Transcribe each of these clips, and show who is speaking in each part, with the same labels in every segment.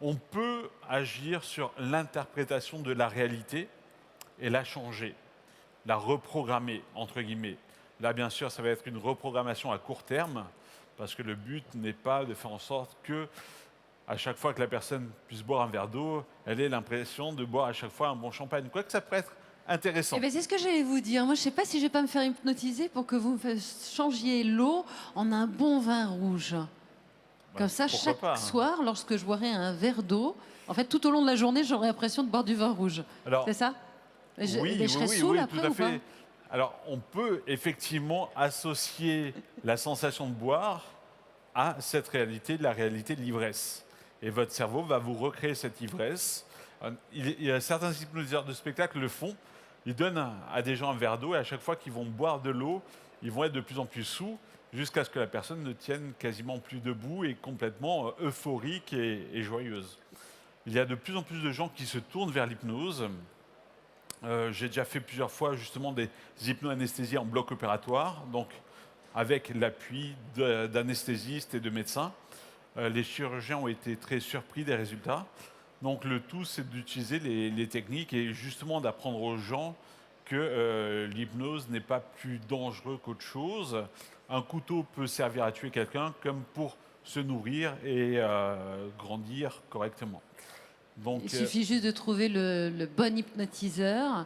Speaker 1: On peut agir sur l'interprétation de la réalité et la changer, la reprogrammer, entre guillemets. Là, bien sûr, ça va être une reprogrammation à court terme, parce que le but n'est pas de faire en sorte que, à chaque fois que la personne puisse boire un verre d'eau, elle ait l'impression de boire à chaque fois un bon champagne. Quoique ça pourrait être
Speaker 2: Eh
Speaker 1: intéressant.
Speaker 2: ben, c'est ce que j'allais vous dire. Moi, je sais pas si je vais pas me faire hypnotiser pour que vous changiez l'eau en un bon vin rouge.
Speaker 1: Bah,
Speaker 2: Comme ça,
Speaker 1: pourquoi
Speaker 2: chaque
Speaker 1: pas, hein.
Speaker 2: soir, lorsque je boirai un verre d'eau, en fait, tout au long de la journée, j'aurai l'impression de boire du vin rouge.
Speaker 1: Alors,
Speaker 2: C'est ça?
Speaker 1: oui,
Speaker 2: Mais je
Speaker 1: oui,
Speaker 2: serai
Speaker 1: oui,
Speaker 2: saoule
Speaker 1: oui, tout
Speaker 2: après
Speaker 1: à
Speaker 2: ou pas?
Speaker 1: fait. Alors, on peut effectivement associer la sensation de boire à cette réalité, la réalité de l'ivresse. Et votre cerveau va vous recréer cette ivresse. Il y a certains hypnotiseurs de spectacle le font. Ils donnent à des gens un verre d'eau et à chaque fois qu'ils vont boire de l'eau, ils vont être de plus en plus saouls jusqu'à ce que la personne ne tienne quasiment plus debout et complètement euphorique et joyeuse. Il y a de plus en plus de gens qui se tournent vers l'hypnose. J'ai déjà fait plusieurs fois justement des hypnoanesthésies en bloc opératoire, donc avec l'appui d'anesthésistes et de médecins. Les chirurgiens ont été très surpris des résultats. Donc le tout, c'est d'utiliser les techniques et justement d'apprendre aux gens que l'hypnose n'est pas plus dangereux qu'autre chose. Un couteau peut servir à tuer quelqu'un comme pour se nourrir et grandir correctement.
Speaker 2: Il
Speaker 1: Donc,
Speaker 2: suffit juste de trouver le bon hypnotiseur.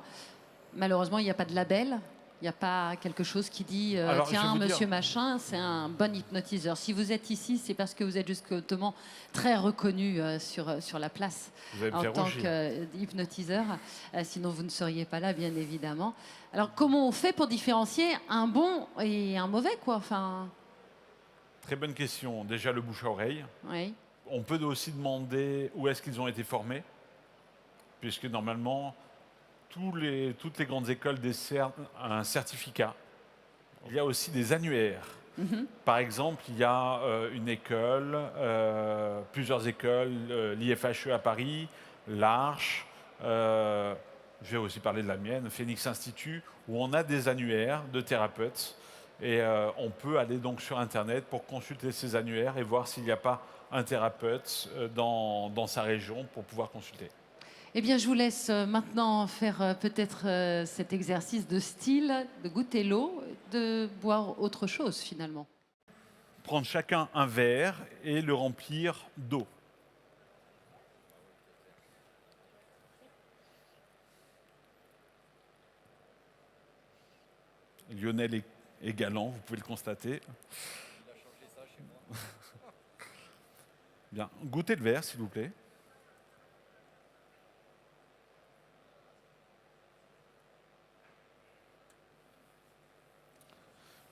Speaker 2: Malheureusement, il n'y a pas de label. Il n'y a pas quelque chose qui dit
Speaker 1: alors je vais
Speaker 2: tiens,
Speaker 1: vous dire,
Speaker 2: monsieur machin, c'est un bon hypnotiseur. Si vous êtes ici, c'est parce que vous êtes justement très reconnu sur la place
Speaker 1: vous allez me
Speaker 2: en
Speaker 1: faire
Speaker 2: tant
Speaker 1: rougir.
Speaker 2: qu'hypnotiseur. Sinon, vous ne seriez pas là, bien évidemment. Alors, comment on fait pour différencier un bon et un mauvais, quoi? Enfin,
Speaker 1: Très bonne question. Déjà le bouche à oreille.
Speaker 2: oui.
Speaker 1: On peut aussi demander où est-ce qu'ils ont été formés, puisque normalement, toutes les grandes écoles décernent un certificat. Il y a aussi des annuaires.
Speaker 2: Mhm.
Speaker 1: Par exemple, il y a une école, plusieurs écoles, l'IFHE à Paris, l'Arche, je vais aussi parler de la mienne, Phoenix Institut, où on a des annuaires de thérapeutes. Et on peut aller donc sur Internet pour consulter ces annuaires et voir s'il n'y a pas un thérapeute dans sa région pour pouvoir consulter.
Speaker 2: Eh bien, je vous laisse maintenant faire peut-être cet exercice de style, de goûter l'eau, de boire autre chose finalement.
Speaker 1: Prendre chacun un verre et le remplir d'eau. Lionel est galant, vous pouvez le constater. Bien, goûtez le verre, s'il vous plaît.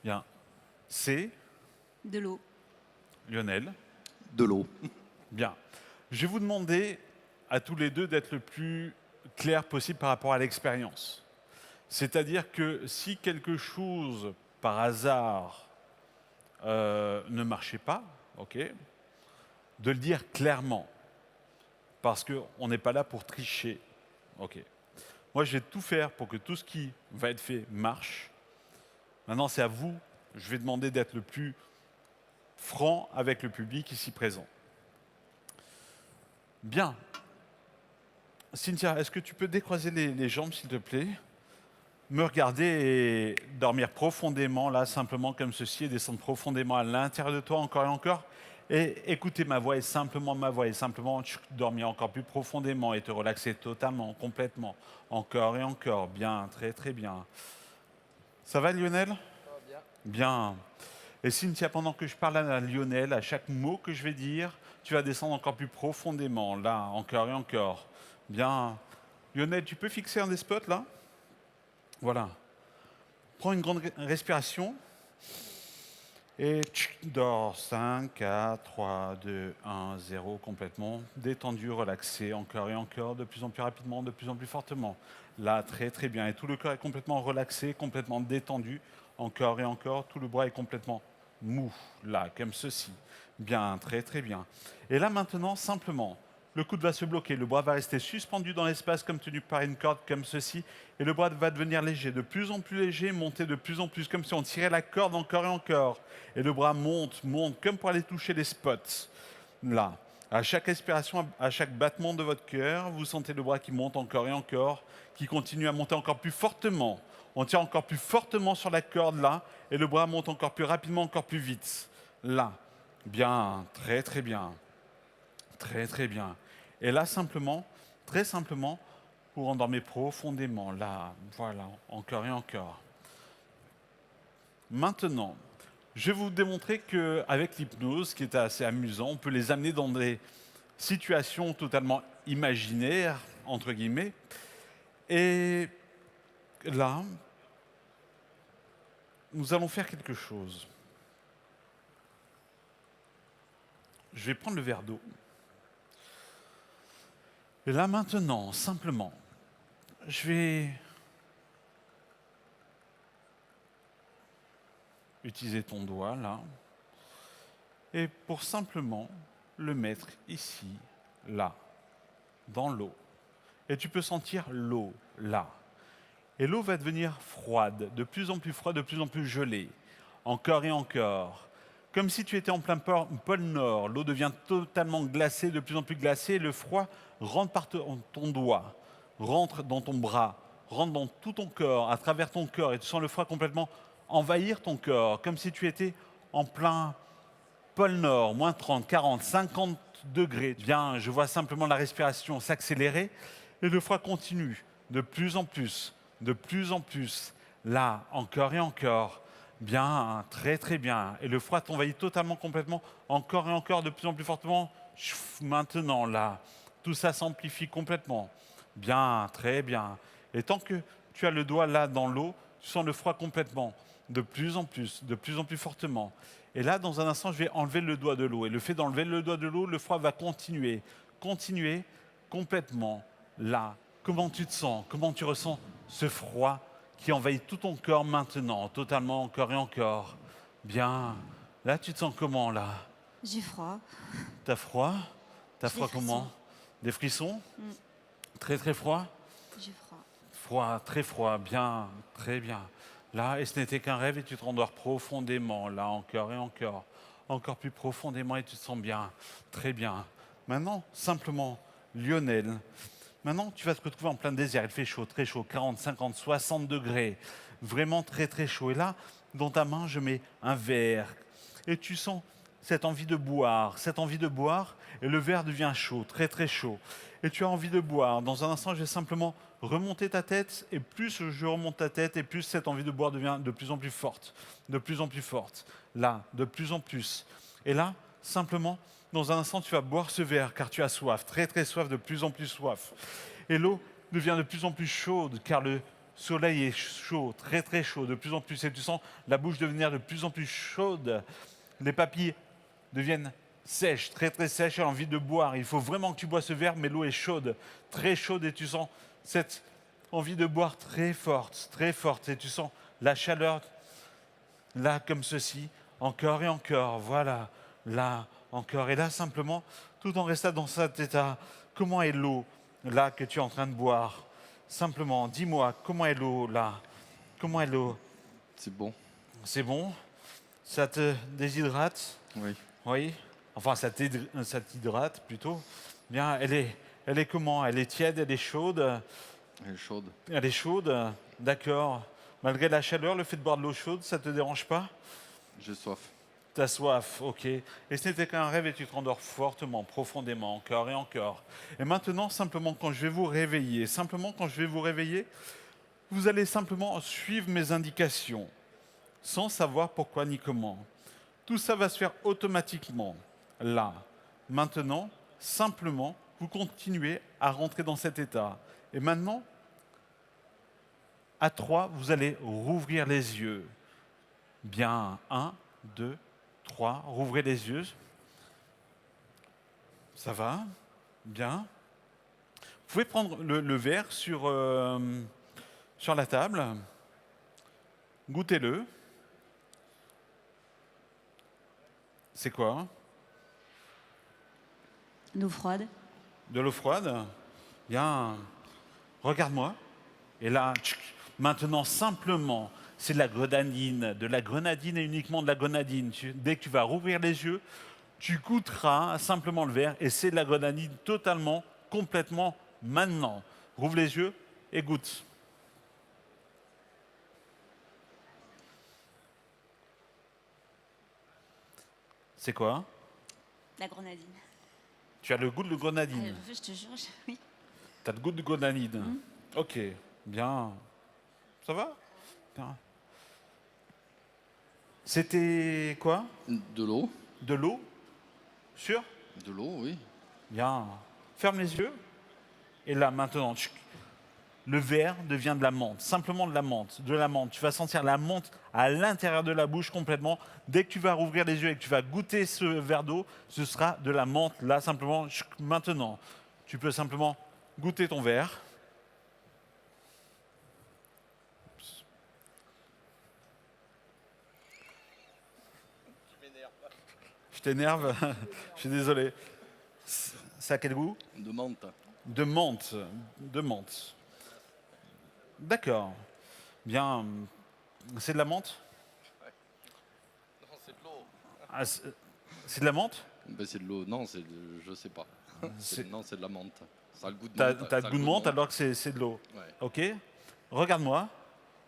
Speaker 1: Bien, c'est
Speaker 3: De l'eau.
Speaker 1: Lionel.
Speaker 4: De l'eau.
Speaker 1: Bien, je vais vous demander à tous les deux d'être le plus clair possible par rapport à l'expérience. C'est-à-dire que si quelque chose, par hasard, ne marchait pas, ok, de le dire clairement, parce qu'on n'est pas là pour tricher, ok. Moi, je vais tout faire pour que tout ce qui va être fait marche. Maintenant, c'est à vous. Je vais demander d'être le plus franc avec le public ici présent. Bien. Cynthia, est-ce que tu peux décroiser les jambes, s'il te plaît? Me regarder et dormir profondément, là, simplement comme ceci, et descendre profondément à l'intérieur de toi, encore et encore. Et écouter ma voix, et simplement dormir encore plus profondément et te relaxer totalement, complètement, encore et encore. Bien, très très bien. Ça va, Lionel? Bien. Et Cynthia, pendant que je parle à Lionel, à chaque mot que je vais dire, tu vas descendre encore plus profondément, là, encore et encore. Bien. Lionel, tu peux fixer un des spots, là? Voilà. Prends une grande respiration. Et dors. 5, 4, 3, 2, 1, 0, complètement détendu, relaxé, encore et encore, de plus en plus rapidement, de plus en plus fortement. Là, très très bien. Et tout le corps est complètement relaxé, complètement détendu, encore et encore. Tout le bras est complètement mou, là, comme ceci. Bien, très très bien. Et là maintenant, simplement, le coude va se bloquer, le bras va rester suspendu dans l'espace comme tenu par une corde, comme ceci. Et le bras va devenir léger, de plus en plus léger, monter de plus en plus, comme si on tirait la corde encore et encore. Et le bras monte, monte, comme pour aller toucher les spots. Là. À chaque respiration, à chaque battement de votre cœur, vous sentez le bras qui monte encore et encore, qui continue à monter encore plus fortement. On tire encore plus fortement sur la corde là, et le bras monte encore plus rapidement, encore plus vite. Là. Bien, très très bien. Très très bien. Et là, simplement, très simplement, vous endormez profondément. Là, voilà, encore et encore. Maintenant, je vais vous démontrer qu'avec l'hypnose, qui est assez amusant, on peut les amener dans des situations totalement imaginaires, entre guillemets. Et là, nous allons faire quelque chose. Je vais prendre le verre d'eau. Et là, maintenant, simplement, je vais utiliser ton doigt, là, et pour simplement le mettre ici, là, dans l'eau. Et tu peux sentir l'eau, là. Et l'eau va devenir froide, de plus en plus froide, de plus en plus gelée, encore et encore. Comme si tu étais en plein pôle Nord, l'eau devient totalement glacée, de plus en plus glacée, et le froid rentre par ton doigt, rentre dans ton bras, rentre dans tout ton corps, à travers ton corps, et tu sens le froid complètement envahir ton corps, comme si tu étais en plein pôle Nord, moins 30, 40, 50 degrés. Bien, je vois simplement la respiration s'accélérer, et le froid continue, de plus en plus, de plus en plus, là, encore et encore. Bien, très très bien. Et le froid t'envahit totalement, complètement, encore et encore, de plus en plus fortement. Maintenant, là, tout ça s'amplifie complètement. Bien, très bien. Et tant que tu as le doigt là dans l'eau, tu sens le froid complètement, de plus en plus fortement. Et là, dans un instant, je vais enlever le doigt de l'eau. Et le fait d'enlever le doigt de l'eau, le froid va continuer, continuer complètement là. Comment tu te sens? Comment tu ressens ce froid qui envahit tout ton corps maintenant, totalement, encore et encore? Bien. Là, tu te sens comment, là?
Speaker 3: J'ai froid.
Speaker 1: T'as froid? T'as
Speaker 3: J'ai
Speaker 1: froid
Speaker 3: des
Speaker 1: comment?
Speaker 3: frissons.
Speaker 1: Des frissons?
Speaker 3: Mm.
Speaker 1: Très, très froid?
Speaker 3: J'ai froid.
Speaker 1: Froid, très froid, bien, très bien. Là, et ce n'était qu'un rêve et tu te rendors profondément, là, encore et encore. Encore plus profondément et tu te sens bien, très bien. Maintenant, simplement, Lionel, maintenant tu vas te retrouver en plein désert, il fait chaud, très chaud, 40, 50, 60 degrés, vraiment très très chaud. Et là, dans ta main, je mets un verre et tu sens cette envie de boire, et le verre devient chaud, très très chaud. Et tu as envie de boire. Dans un instant, je vais simplement remonter ta tête, et plus je remonte ta tête, et plus cette envie de boire devient de plus en plus forte, de plus en plus forte. Là, de plus en plus. Et là, simplement, dans un instant, tu vas boire ce verre, car tu as soif, très très soif, de plus en plus soif. Et l'eau devient de plus en plus chaude, car le soleil est chaud, très très chaud, de plus en plus. Et tu sens la bouche devenir de plus en plus chaude. Les papilles deviennent sèches, très très sèches, et envie de boire. Il faut vraiment que tu bois ce verre, mais l'eau est chaude, très chaude, et tu sens cette envie de boire très forte, et tu sens la chaleur là comme ceci, encore et encore, voilà, là, encore, et là simplement, tout en restant dans cet état, comment est l'eau là que tu es en train de boire? Simplement, dis-moi, comment est l'eau là? Comment est l'eau?
Speaker 4: C'est bon.
Speaker 1: C'est bon? Ça te déshydrate?
Speaker 4: Oui.
Speaker 1: Oui, enfin ça t'hydrate plutôt. Bien, elle est comment? Elle est tiède, elle est chaude?
Speaker 4: Elle est chaude.
Speaker 1: Elle est chaude, d'accord. Malgré la chaleur, le fait de boire de l'eau chaude, ça te dérange pas?
Speaker 4: J'ai soif.
Speaker 1: T'as soif, ok. Et ce n'était qu'un rêve et tu te rendors fortement, profondément, encore et encore. Et maintenant, simplement quand je vais vous réveiller, vous allez simplement suivre mes indications, sans savoir pourquoi ni comment. Tout ça va se faire automatiquement, là. Maintenant, simplement, vous continuez à rentrer dans cet état. Et maintenant, à 3, vous allez rouvrir les yeux. Bien, 1, 2, 3, rouvrez les yeux. Ça va? Bien. Vous pouvez prendre le verre sur la table. Goûtez-le. C'est quoi?
Speaker 3: L'eau froide.
Speaker 1: De l'eau froide? Bien. Regarde-moi. Et là, maintenant, simplement, c'est de la grenadine et uniquement de la grenadine. Dès que tu vas rouvrir les yeux, Tu goûteras simplement le verre et c'est de la grenadine totalement, complètement maintenant. Rouvre les yeux et goûte. C'est quoi?
Speaker 3: La grenadine.
Speaker 1: Tu as le goût de grenadine.
Speaker 3: Je te jure, oui.
Speaker 1: Tu as le goût de grenadine. Ok, bien. Ça va? Bien. C'était quoi?
Speaker 4: De l'eau.
Speaker 1: De l'eau? Sûr?
Speaker 4: De l'eau, oui.
Speaker 1: Bien. Ferme les yeux. Et là, maintenant, le verre devient de la menthe. Simplement de la menthe. De la menthe. Tu vas sentir la menthe à l'intérieur de la bouche complètement. Dès que tu vas rouvrir les yeux et que tu vas goûter ce verre d'eau, ce sera de la menthe. Là, simplement, maintenant. Tu peux simplement goûter ton verre. Je t'énerve. Je suis désolé. Ça a quel goût?
Speaker 4: De menthe.
Speaker 1: De menthe. De menthe. D'accord. Bien. C'est de la menthe?
Speaker 4: Non, c'est de l'eau.
Speaker 1: Ah, c'est de la menthe?
Speaker 4: Ben, c'est de l'eau. Non, c'est de... je sais pas.
Speaker 1: C'est-
Speaker 4: Non, c'est de la menthe. Ça a le goût de
Speaker 1: T'as
Speaker 4: menthe.
Speaker 1: t'as le goût de menthe alors que c'est de l'eau.
Speaker 4: Ouais.
Speaker 1: Ok? Regarde-moi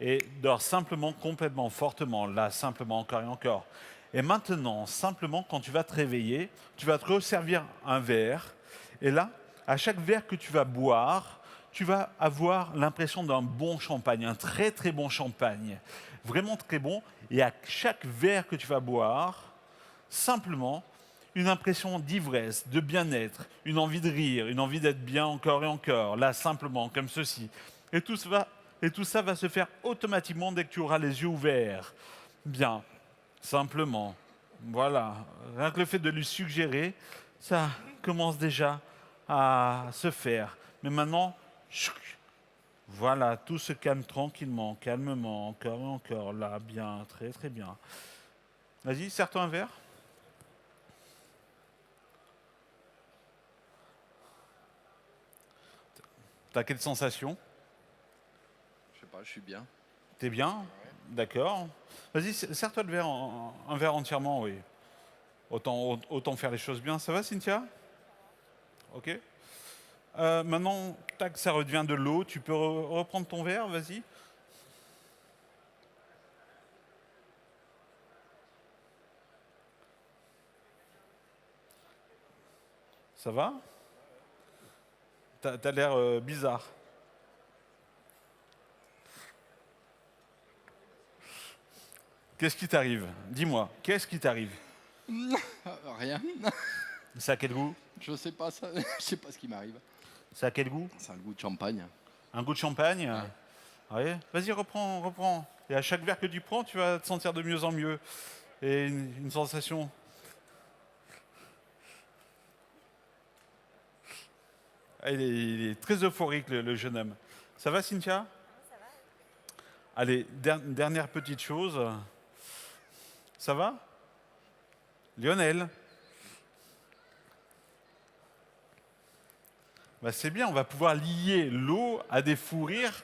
Speaker 1: et dors simplement, complètement, fortement. Là, simplement, encore et encore. Et maintenant, simplement, quand tu vas te réveiller, tu vas te resservir un verre. Et là, à chaque verre que tu vas boire, tu vas avoir l'impression d'un bon champagne, un très très bon champagne. Vraiment très bon. Et à chaque verre que tu vas boire, simplement, une impression d'ivresse, de bien-être, une envie de rire, une envie d'être bien encore et encore, là simplement, comme ceci. Et tout ça va se faire automatiquement dès que tu auras les yeux ouverts. Bien, simplement. Voilà, rien que le fait de lui suggérer, ça commence déjà à se faire. Mais maintenant, chouc, voilà, tout se calme tranquillement, calmement, encore et encore, là, bien, très très bien. Vas-y, serre-toi un verre. T'as quelle sensation?
Speaker 4: Je sais pas, je suis bien.
Speaker 1: T'es bien? D'accord. Vas-y, serre-toi le verre, un verre entièrement, oui. Autant faire les choses bien. Ça va, Cynthia? Ok. Maintenant, tac, ça redevient de l'eau. Tu peux reprendre ton verre, vas-y. Ça va? T'as l'air bizarre. Qu'est-ce qui t'arrive? Dis-moi, qu'est-ce qui t'arrive?
Speaker 4: Rien.
Speaker 1: Ça a quel goût?
Speaker 4: Je sais pas ça. Je sais pas ce qui m'arrive.
Speaker 1: Ça a quel goût?
Speaker 4: Ça a le goût de champagne.
Speaker 1: Un goût de champagne? Ouais. Vas-y, reprends, reprends. Et à chaque verre que tu prends, tu vas te sentir de mieux en mieux. Et une sensation. Ah, il est très euphorique, le jeune homme. Ça va, Cynthia? Ça va. Allez, dernière petite chose. Ça va? Lionel? Bah, c'est bien, on va pouvoir lier l'eau à des fous rires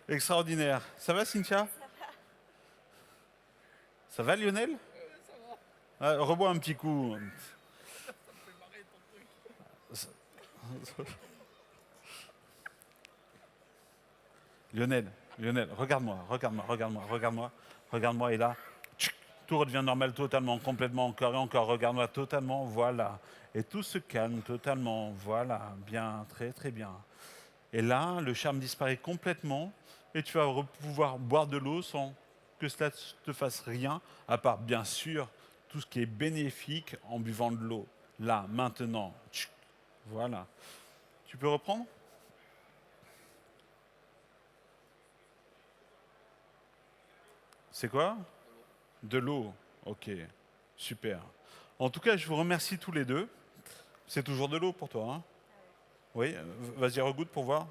Speaker 1: extraordinaires. Ça va, Cynthia? Ça va, Lionel? Ça va. Rebois un petit coup. Lionel, regarde-moi, regarde-moi, regarde-moi, regarde-moi, regarde-moi, et là, tchic, tout redevient normal totalement, complètement, encore et encore, regarde-moi totalement, voilà. Et tout se calme totalement, voilà, bien, très très bien. Et là, le charme disparaît complètement, et tu vas pouvoir boire de l'eau sans que cela te fasse rien, à part, bien sûr, tout ce qui est bénéfique en buvant de l'eau. Là, maintenant, tchic, voilà. Tu peux reprendre? C'est quoi? De l'eau. Ok, super. En tout cas, je vous remercie tous les deux. C'est toujours de l'eau pour toi, hein? Oui, vas-y, regoute pour voir.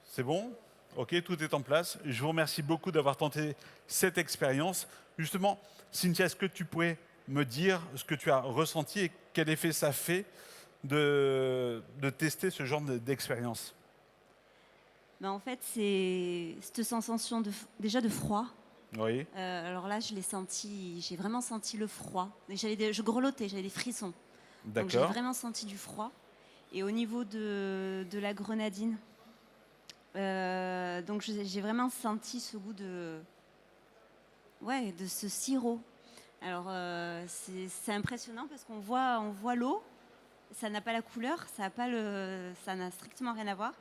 Speaker 1: C'est bon? Ok, tout est en place. Je vous remercie beaucoup d'avoir tenté cette expérience. Justement, Cynthia, est-ce que tu pourrais me dire ce que tu as ressenti et quel effet ça fait de tester ce genre d'expérience?
Speaker 3: En fait, c'est cette sensation déjà de froid,
Speaker 1: Oui,
Speaker 3: Alors là, je l'ai senti, j'ai vraiment senti le froid. Et je grelottais, j'avais des frissons. Donc j'ai
Speaker 1: d'accord.
Speaker 3: vraiment senti du froid. Et au niveau de la grenadine, donc j'ai vraiment senti ce goût de ce sirop. Alors c'est impressionnant parce on voit l'eau, ça n'a pas la couleur, ça n'a strictement rien à voir.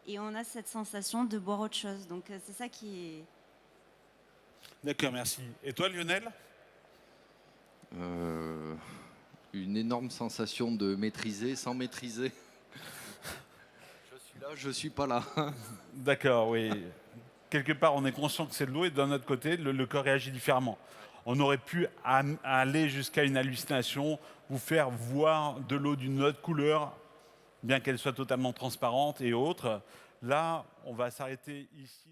Speaker 3: Et on a cette sensation de boire autre chose. Donc c'est ça qui est...
Speaker 1: D'accord, merci. Et toi, Lionel?
Speaker 4: Une énorme sensation de maîtriser sans maîtriser. Je suis là, je suis pas là.
Speaker 1: D'accord, oui. Quelque part, on est conscient que c'est de l'eau et d'un autre côté, le corps réagit différemment. On aurait pu aller jusqu'à une hallucination, vous faire voir de l'eau d'une autre couleur, bien qu'elle soit totalement transparente et autre. Là, on va s'arrêter ici.